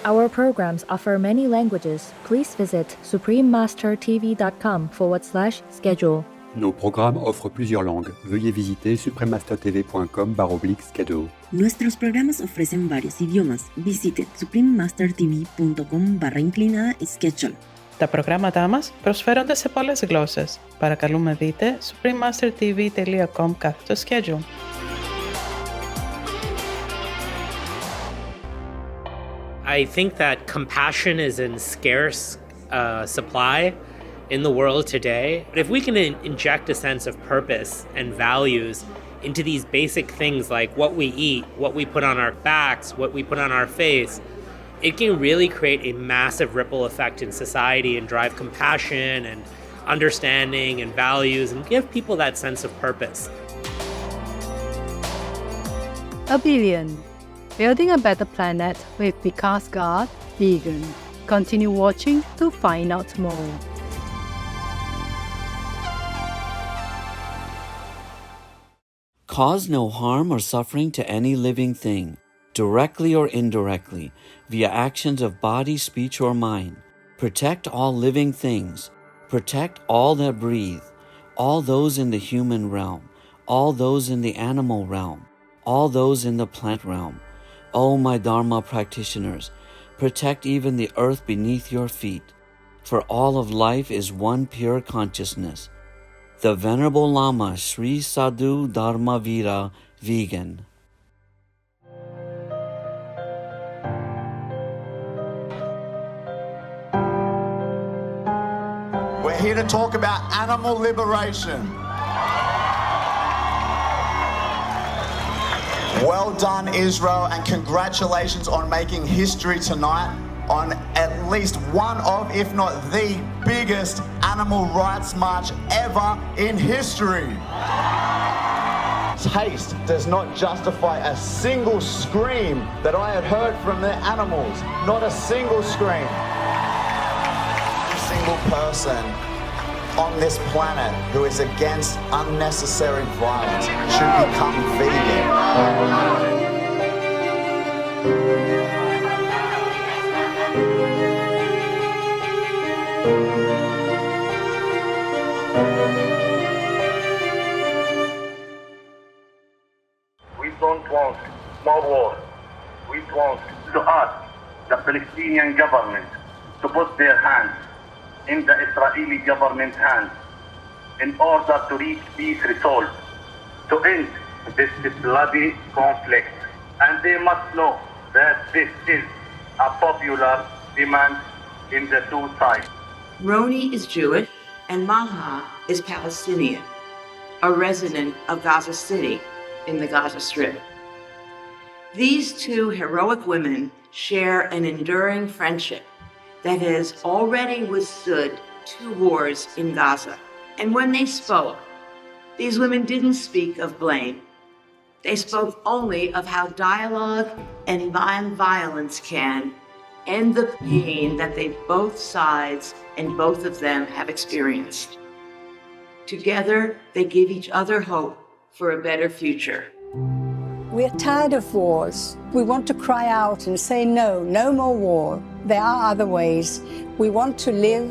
Our programs offer many languages. Please visit suprememastertv.com/schedule. Nos programmes offrent plusieurs langues. Veuillez visiter suprememastertv.com/schedule. Nuestros programas ofrecen varios idiomas. Visite suprememastertv.com/schedule. Τα προγράμματά μας προσφέρονται σε πολλές γλώσσες. Παρακαλούμε δείτε suprememastertv.com/schedule. I think that compassion is in scarce supply in the world today. But if we can inject a sense of purpose and values into these basic things like what we eat, what we put on our backs, what we put on our face, it can really create a massive ripple effect in society and drive compassion and understanding and values and give people that sense of purpose. Abillion. Building a better planet with Vikas Garg, vegan. Continue watching to find out more. Cause no harm or suffering to any living thing, directly or indirectly, via actions of body, speech, or mind. Protect all living things. Protect all that breathe, all those in the human realm, all those in the animal realm, all those in the plant realm. O my Dharma practitioners, protect even the earth beneath your feet, for all of life is one pure consciousness. The Venerable Lama Sri Sadhu Dharma Vira, vegan. We're here to talk about animal liberation. Well done, Israel, and congratulations on making history tonight on at least one of, if not the biggest animal rights march ever in history. Taste does not justify a single scream that I have heard from the animals. Not a single scream. Every single person on this planet who is against unnecessary violence should become vegan. We don't want more war. We want to ask the Palestinian government to put their hands in the Israeli government's hands in order to reach peace resolve, to end this bloody conflict. And they must know that this is a popular demand in the two sides. Roni is Jewish and Maha is Palestinian, a resident of Gaza City in the Gaza Strip. These two heroic women share an enduring friendship that has already withstood 2 wars in Gaza. And when they spoke, these women didn't speak of blame. They spoke only of how dialogue and violence can end the pain that both sides and both of them have experienced. Together, they give each other hope for a better future. We're tired of wars. We want to cry out and say no, no more war. There are other ways. We want to live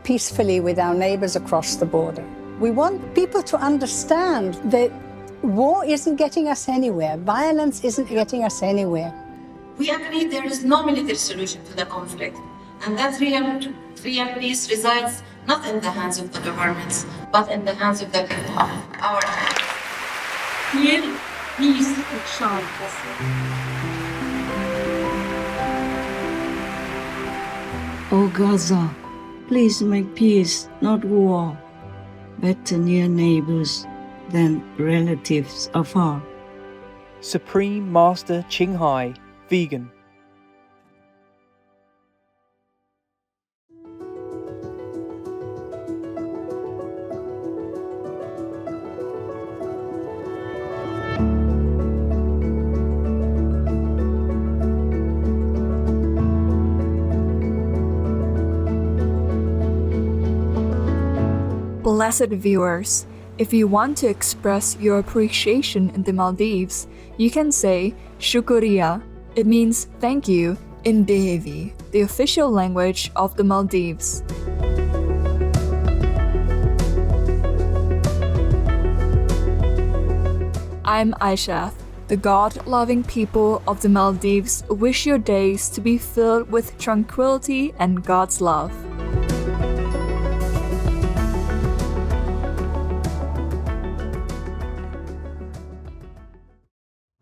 peacefully with our neighbors across the border. We want people to understand that war isn't getting us anywhere. Violence isn't getting us anywhere. We agree there is no military solution to the conflict, and that real peace resides not in the hands of the governments, but in the hands of the people. Our Real peace shall O Gaza, please make peace, not war. Better near neighbors than relatives afar. Supreme Master Qinghai, vegan. Blessed viewers, if you want to express your appreciation in the Maldives, you can say Shukriya. It means thank you in Devi, the official language of the Maldives. I'm Aisha. The God-loving people of the Maldives wish your days to be filled with tranquility and God's love.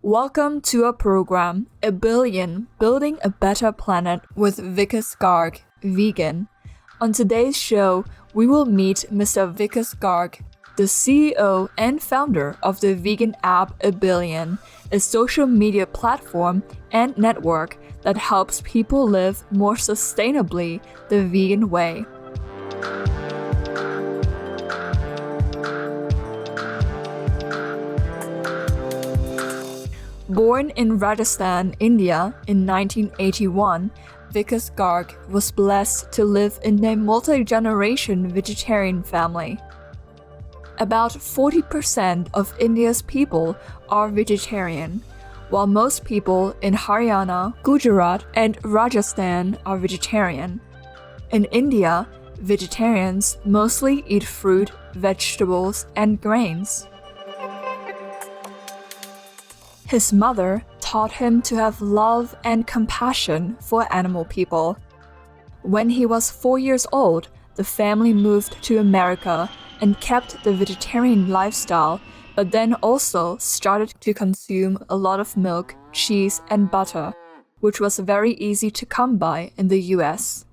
Welcome to our program, Abillion, Building a Better Planet with Vikas Garg, vegan. On today's show, we will meet Mr. Vikas Garg, the CEO and founder of the vegan app Abillion, a social media platform and network that helps people live more sustainably the vegan way. Born in Rajasthan, India in 1981, Vikas Garg was blessed to live in a multi-generation vegetarian family. About 40% of India's people are vegetarian, while most people in Haryana, Gujarat, and Rajasthan are vegetarian. In India, vegetarians mostly eat fruit, vegetables, and grains. His mother taught him to have love and compassion for animal people. When he was 4 years old, the family moved to America and kept the vegetarian lifestyle, but then also started to consume a lot of milk, cheese, and butter, which was very easy to come by in the US.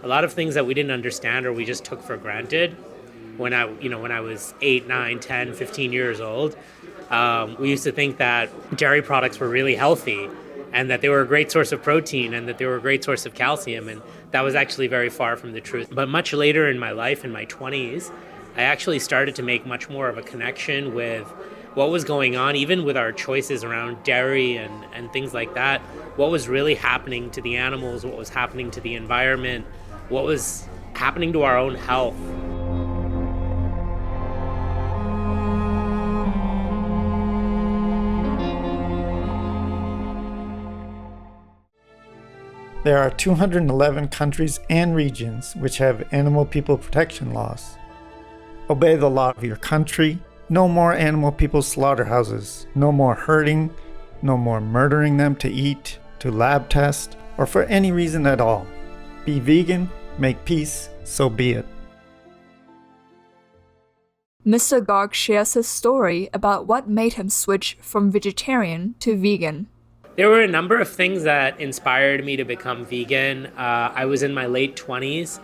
A lot of things that we didn't understand or we just took for granted when I was 8, 9, 10, 15 years old. We used to think that dairy products were really healthy and that they were a great source of protein and that they were a great source of calcium, and that was actually very far from the truth. But much later in my life, in my 20s, I actually started to make much more of a connection with what was going on, even with our choices around dairy and things like that, what was really happening to the animals, what was happening to the environment, what was happening to our own health. There are 211 countries and regions which have animal people protection laws. Obey the law of your country. No more animal people slaughterhouses. No more hurting. No more murdering them to eat, to lab test, or for any reason at all. Be vegan, make peace, so be it. Mr. Garg shares his story about what made him switch from vegetarian to vegan. There were a number of things that inspired me to become vegan. I was in my late 20s,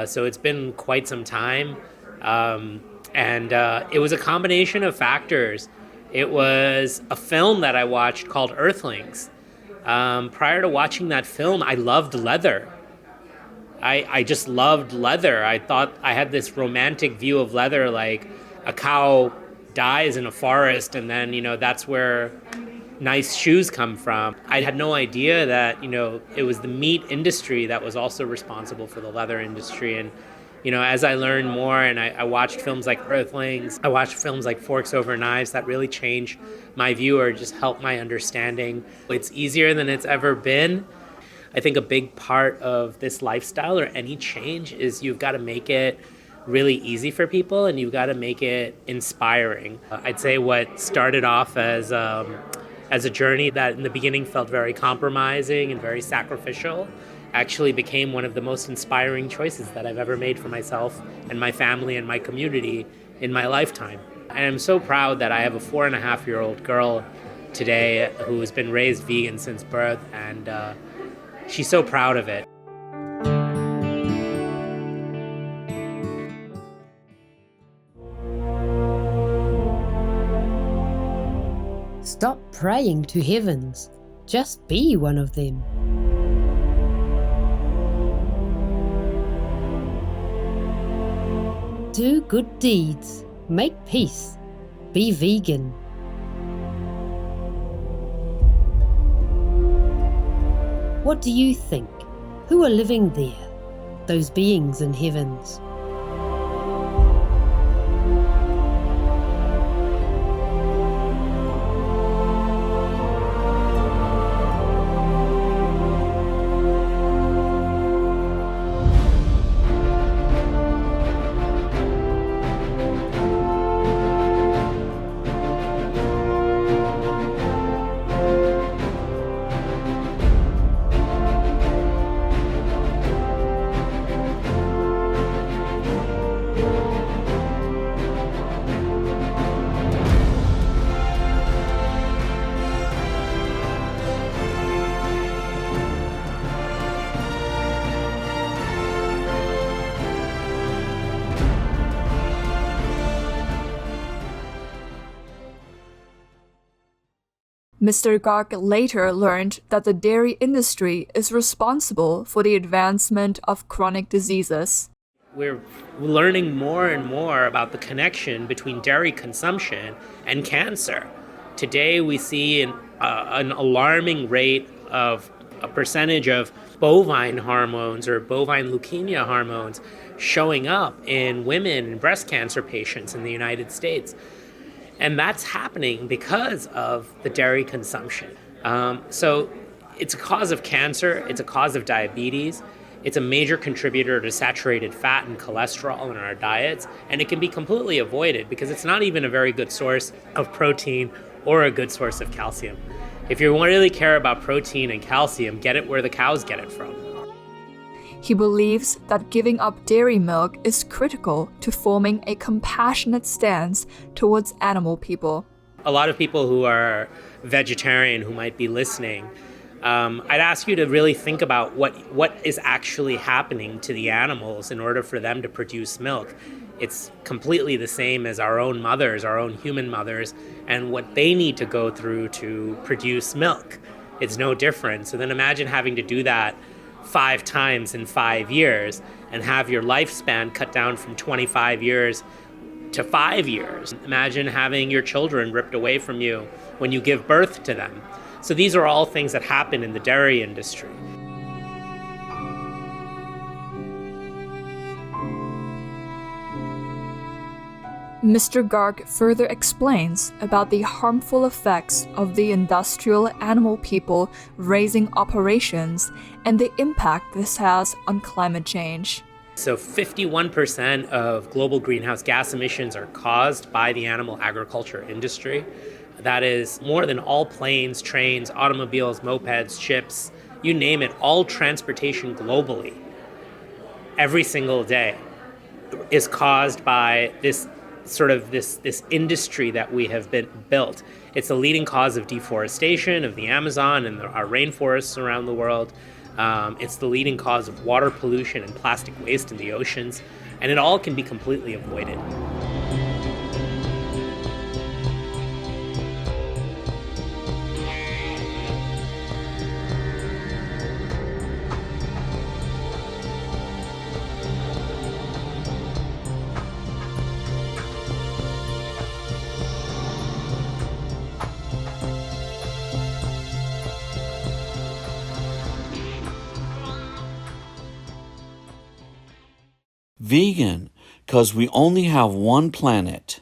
so it's been quite some time. And it was a combination of factors. It was a film that I watched called Earthlings. Prior to watching that film, I loved leather. I just loved leather. I thought I had this romantic view of leather, like a cow dies in a forest and then, that's where nice shoes come from. I had no idea that, it was the meat industry that was also responsible for the leather industry. And, as I learned more and I watched films like Earthlings, I watched films like Forks Over Knives that really changed my view or just helped my understanding. It's easier than it's ever been. I think a big part of this lifestyle or any change is you've got to make it really easy for people and you've got to make it inspiring. I'd say what started off as a journey that in the beginning felt very compromising and very sacrificial actually became one of the most inspiring choices that I've ever made for myself and my family and my community in my lifetime. And I'm so proud that I have a 4.5-year-old girl today who has been raised vegan since birth, and she's so proud of it. Stop praying to heavens. Just be one of them. Do good deeds. Make peace. Be vegan. What do you think? Who are living there? Those beings in heavens. Mr. Garg later learned that the dairy industry is responsible for the advancement of chronic diseases. We're learning more and more about the connection between dairy consumption and cancer. Today we see an alarming rate of a percentage of bovine hormones or bovine leukemia hormones showing up in women and breast cancer patients in the United States. And that's happening because of the dairy consumption. So it's a cause of cancer, it's a cause of diabetes, it's a major contributor to saturated fat and cholesterol in our diets, and it can be completely avoided because it's not even a very good source of protein or a good source of calcium. If you really care about protein and calcium, get it where the cows get it from. He believes that giving up dairy milk is critical to forming a compassionate stance towards animal people. A lot of people who are vegetarian who might be listening, I'd ask you to really think about what is actually happening to the animals in order for them to produce milk. It's completely the same as our own mothers, our own human mothers, and what they need to go through to produce milk. It's no different. So then imagine having to do that 5 times in 5 years and have your lifespan cut down from 25 years to 5 years. Imagine having your children ripped away from you when you give birth to them. So these are all things that happen in the dairy industry. Mr. Garg further explains about the harmful effects of the industrial animal people raising operations and the impact this has on climate change. So 51% of global greenhouse gas emissions are caused by the animal agriculture industry. That is more than all planes, trains, automobiles, mopeds, ships, you name it, all transportation globally, every single day, is caused by this industry that we have been built. It's the leading cause of deforestation of the Amazon and our rainforests around the world. It's the leading cause of water pollution and plastic waste in the oceans, and it all can be completely avoided. Vegan, 'cause we only have one planet.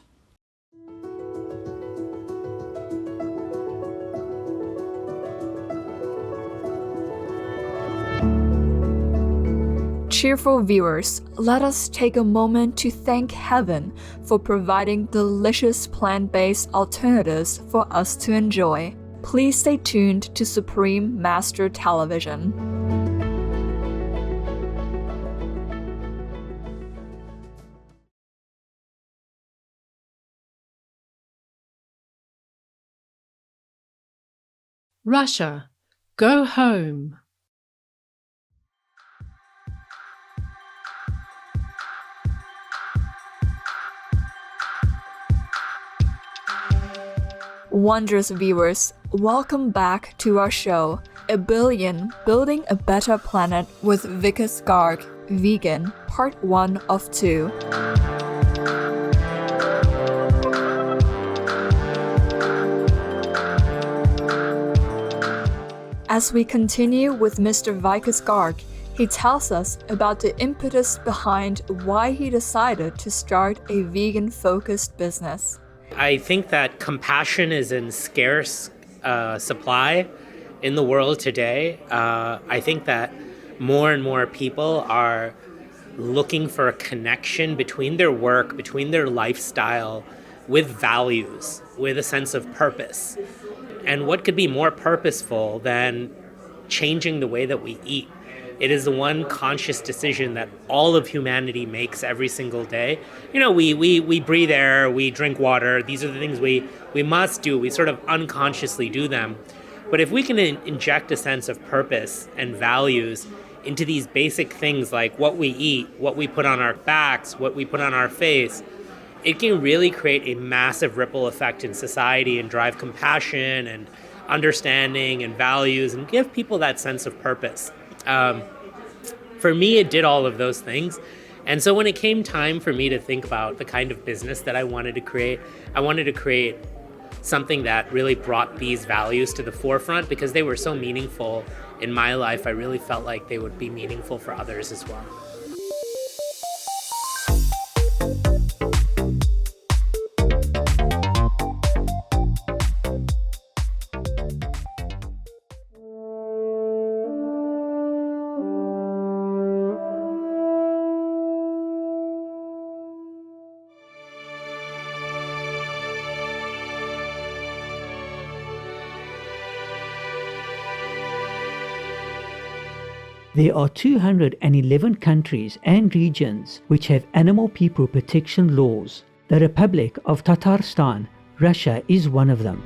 Cheerful viewers, let us take a moment to thank heaven for providing delicious plant-based alternatives for us to enjoy. Please stay tuned to Supreme Master Television. Russia, go home. Wondrous viewers, welcome back to our show, Abillion, Building a Better Planet with Vikas Garg, Vegan, Part 1 of 2. As we continue with Mr. Vikas Garg, he tells us about the impetus behind why he decided to start a vegan-focused business. I think that compassion is in scarce supply in the world today. I think that more and more people are looking for a connection between their work, between their lifestyle, with values, with a sense of purpose. And what could be more purposeful than changing the way that we eat? It is the one conscious decision that all of humanity makes every single day. You know, we breathe air, we drink water. These are the things we must do. We sort of unconsciously do them. But if we can inject a sense of purpose and values into these basic things like what we eat, what we put on our backs, what we put on our face, it can really create a massive ripple effect in society and drive compassion and understanding and values and give people that sense of purpose. For me, it did all of those things. And so when it came time for me to think about the kind of business that I wanted to create something that really brought these values to the forefront because they were so meaningful in my life. I really felt like they would be meaningful for others as well. There are 211 countries and regions which have animal people protection laws. The Republic of Tatarstan, Russia, is one of them.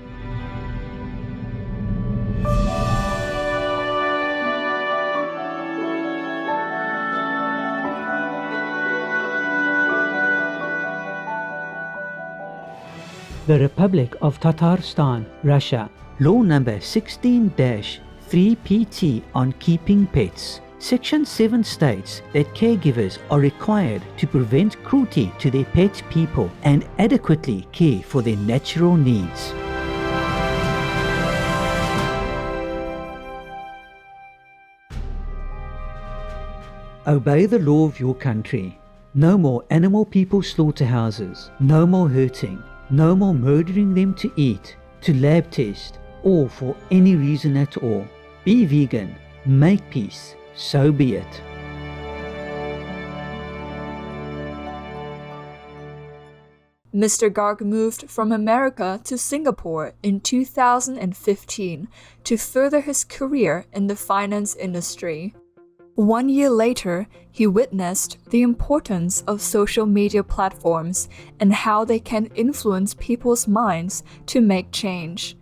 The Republic of Tatarstan, Russia, Law number 16-3PT on keeping pets. Section 7 states that caregivers are required to prevent cruelty to their pet people and adequately care for their natural needs. Obey the law of your country. No more animal people slaughterhouses, no more hurting, no more murdering them to eat, to lab test, or for any reason at all. Be vegan, make peace, so be it. Mr. Garg moved from America to Singapore in 2015 to further his career in the finance industry. 1 year later, he witnessed the importance of social media platforms and how they can influence people's minds to make change.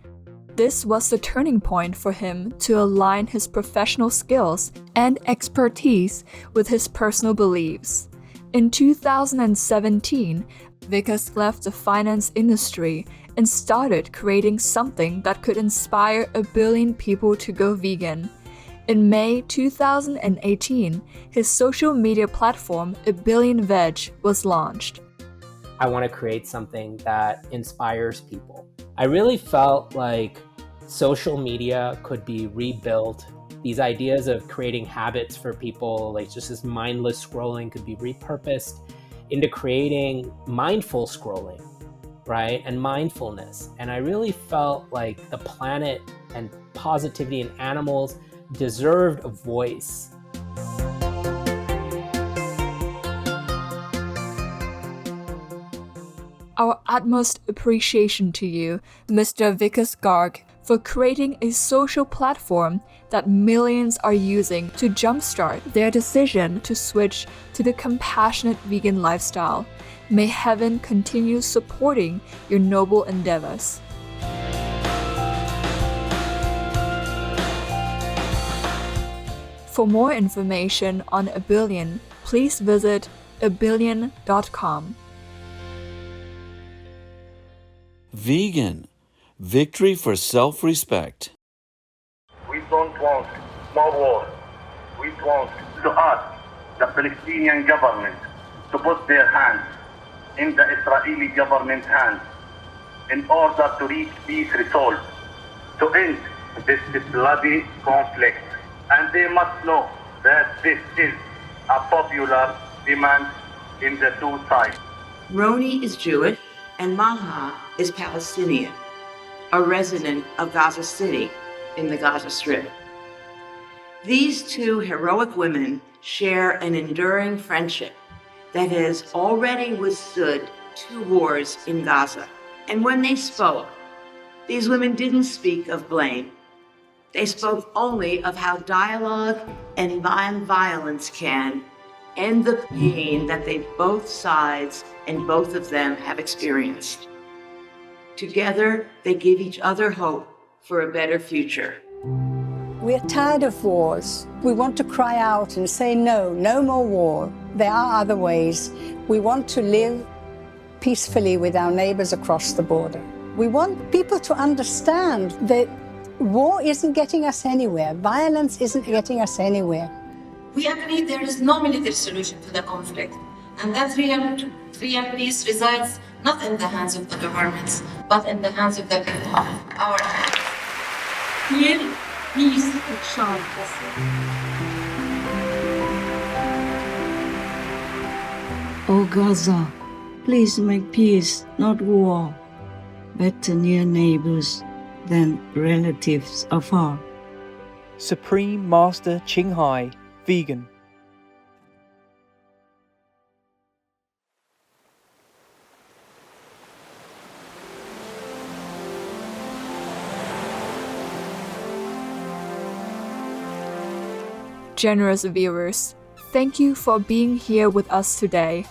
This was the turning point for him to align his professional skills and expertise with his personal beliefs. In 2017, Vikas left the finance industry and started creating something that could inspire 1 billion people to go vegan. In May 2018, his social media platform 1 Billion Veg was launched. I want to create something that inspires people. I really felt like social media could be rebuilt. These ideas of creating habits for people, like just this mindless scrolling, could be repurposed into creating mindful scrolling, right? And mindfulness. And I really felt like the planet and positivity and animals deserved a voice. Our utmost appreciation to you, Mr. Vikas Garg, for creating a social platform that millions are using to jumpstart their decision to switch to the compassionate vegan lifestyle. May heaven continue supporting your noble endeavors. For more information on Abillion, please visit abillion.com. Vegan. Victory for self-respect. We don't want more war. We want to ask the Palestinian government to put their hands in the Israeli government's hands in order to reach peace resolve, to end this bloody conflict. And they must know that this is a popular demand in the two sides. Roni is Jewish and Malha is Palestinian, a resident of Gaza City in the Gaza Strip. These two heroic women share an enduring friendship that has already withstood 2 wars in Gaza. And when they spoke, these women didn't speak of blame. They spoke only of how dialogue and nonviolence can end the pain that both sides and both of them have experienced. Together, they give each other hope for a better future. We're tired of wars. We want to cry out and say no, no more war. There are other ways. We want to live peacefully with our neighbors across the border. We want people to understand that War isn't getting us anywhere. Violence isn't getting us anywhere. We agree there is no military solution to the conflict, and that real peace resides not in the hands of the governments, but in the hands of the people. Our Real peace şarkısı. O Gaza, please make peace, not war. Better near neighbors than relatives afar. Supreme Master Qinghai, vegan. Generous viewers, thank you for being here with us today.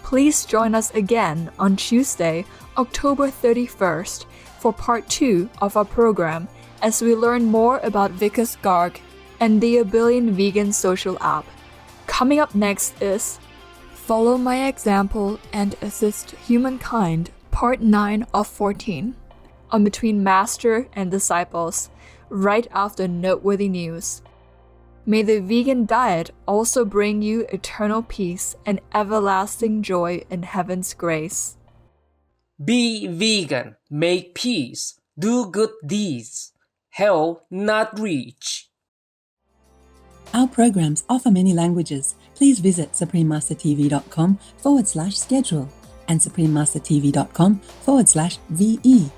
Please join us again on Tuesday, October 31st, for part 2 of our program as we learn more about Vikas Garg and the Abillion vegan social app. Coming up next is Follow My Example and Assist Humankind, part 9 of 14, on Between Master and Disciples, right after noteworthy news. May the vegan diet also bring you eternal peace and everlasting joy in heaven's grace. Be vegan, make peace, do good deeds. Hell not reach. Our programs offer many languages. Please visit suprememastertv.com/schedule and suprememastertv.com/VE